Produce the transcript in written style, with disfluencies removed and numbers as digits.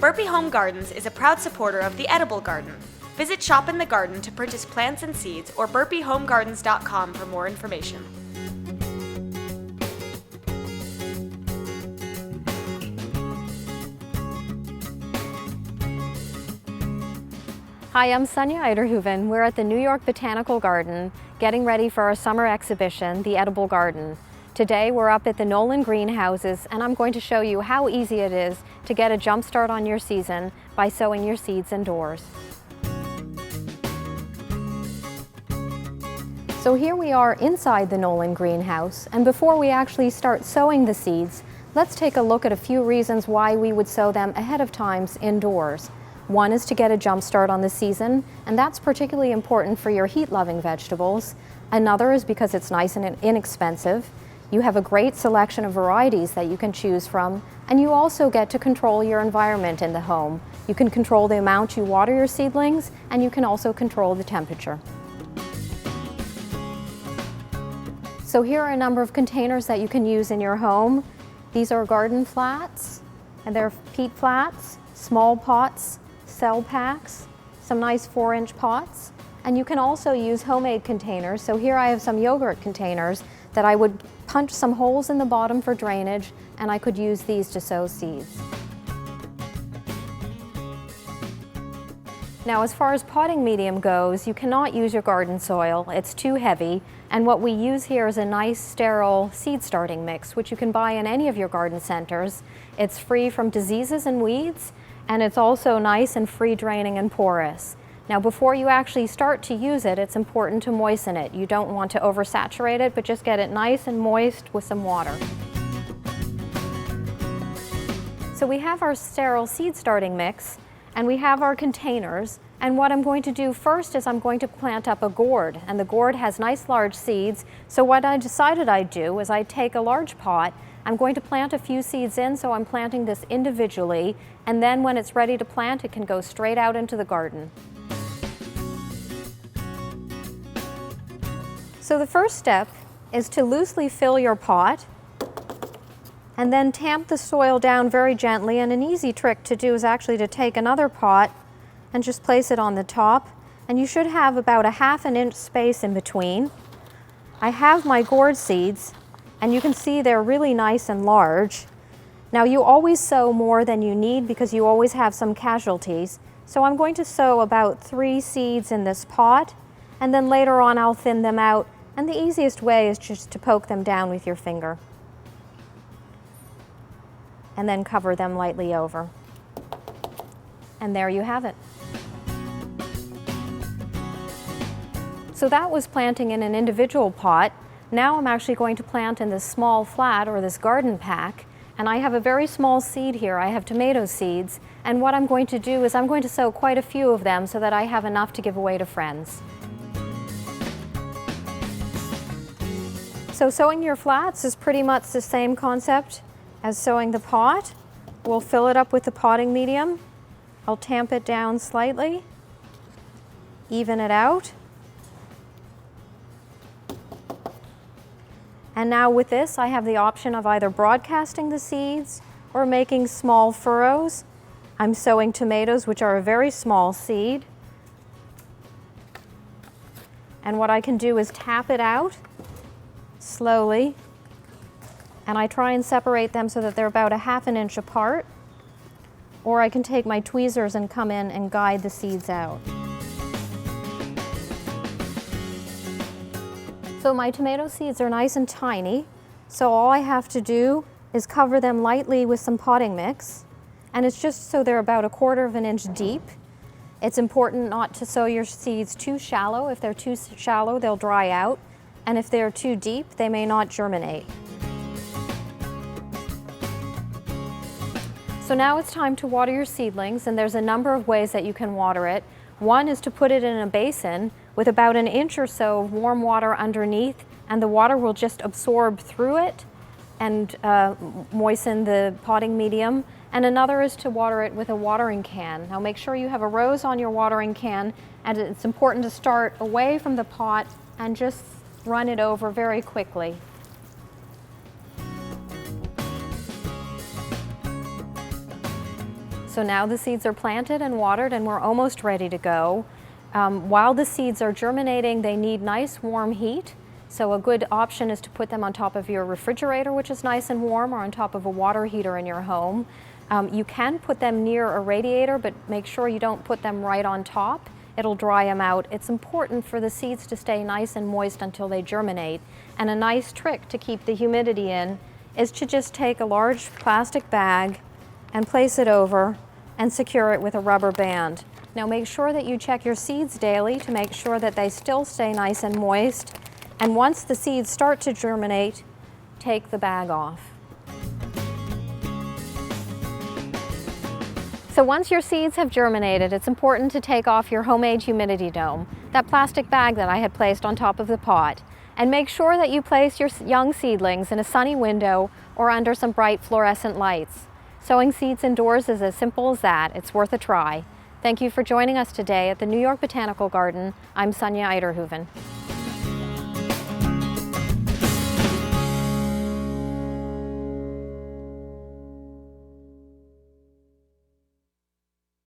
Burpee Home Gardens is a proud supporter of the edible garden. Visit Shop in the Garden to purchase plants and seeds or burpeehomegardens.com for more information. Hi, I'm Sonia Uyterhoeven. We're at the New York Botanical Garden getting ready for our summer exhibition, The Edible Garden. Today we're up at the Nolan greenhouses and I'm going to show you how easy it is to get a jump start on your season by sowing your seeds indoors. So here we are inside the Nolan greenhouse, and before we actually start sowing the seeds, let's take a look at a few reasons why we would sow them ahead of time indoors. One is to get a jump start on the season, and that's particularly important for your heat-loving vegetables. Another is because it's nice and inexpensive. You have a great selection of varieties that you can choose from, and you also get to control your environment in the home. You can control the amount you water your seedlings, and you can also control the temperature. So here are a number of containers that you can use in your home. These are garden flats, and they're peat flats, small pots, cell packs, some nice 4-inch pots, and you can also use homemade containers. So here I have some yogurt containers that I would punch some holes in the bottom for drainage, and I could use these to sow seeds. Now, as far as potting medium goes, you cannot use your garden soil. It's too heavy, and what we use here is a nice sterile seed starting mix, which you can buy in any of your garden centers. It's free from diseases and weeds, and it's also nice and free draining and porous. Now, before you actually start to use it, it's important to moisten it. You don't want to oversaturate it, but just get it nice and moist with some water. So we have our sterile seed starting mix, and we have our containers. And what I'm going to do first is I'm going to plant up a gourd, and the gourd has nice large seeds. So what I decided I'd do is I'd take a large pot. I'm going to plant a few seeds in, so I'm planting this individually, and then when it's ready to plant, it can go straight out into the garden. So the first step is to loosely fill your pot and then tamp the soil down very gently, and an easy trick to do is actually to take another pot and just place it on the top, and you should have about a 1/2 inch space in between. I have my gourd seeds, and you can see they're really nice and large. Now, you always sow more than you need because you always have some casualties. So I'm going to sow about 3 seeds in this pot, and then later on I'll thin them out, and the easiest way is just to poke them down with your finger and then cover them lightly over. And there you have it. So that was planting in an individual pot. Now I'm actually going to plant in this small flat, or this garden pack, and I have a very small seed here. I have tomato seeds, and what I'm going to do is I'm going to sow quite a few of them so that I have enough to give away to friends. So sowing your flats is pretty much the same concept as sowing the pot. We'll fill it up with the potting medium. I'll tamp it down slightly, even it out. And now with this, I have the option of either broadcasting the seeds or making small furrows. I'm sowing tomatoes, which are a very small seed. And what I can do is tap it out slowly, and I try and separate them so that they're about a 1/2 inch apart, or I can take my tweezers and come in and guide the seeds out. So my tomato seeds are nice and tiny, so all I have to do is cover them lightly with some potting mix, and it's just so they're about a 1/4 inch deep. It's important not to sow your seeds too shallow. If they're too shallow, they'll dry out, and if they're too deep, they may not germinate. So now it's time to water your seedlings, and there's a number of ways that you can water it. One is to put it in a basin with about 1 inch or so of warm water underneath, and the water will just absorb through it and moisten the potting medium. And another is to water it with a watering can. Now make sure you have a rose on your watering can, and it's important to start away from the pot and just run it over very quickly. So now the seeds are planted and watered and we're almost ready to go. While the seeds are germinating, they need nice warm heat. So a good option is to put them on top of your refrigerator, which is nice and warm, or on top of a water heater in your home. You can put them near a radiator, but make sure you don't put them right on top. It'll dry them out. It's important for the seeds to stay nice and moist until they germinate. And a nice trick to keep the humidity in is to just take a large plastic bag and place it over and secure it with a rubber band. Now make sure that you check your seeds daily to make sure that they still stay nice and moist. And once the seeds start to germinate, take the bag off. So once your seeds have germinated, it's important to take off your homemade humidity dome, that plastic bag that I had placed on top of the pot, and make sure that you place your young seedlings in a sunny window or under some bright fluorescent lights. Sowing seeds indoors is as simple as that. It's worth a try. Thank you for joining us today at the New York Botanical Garden. I'm Sonia Uyterhoeven.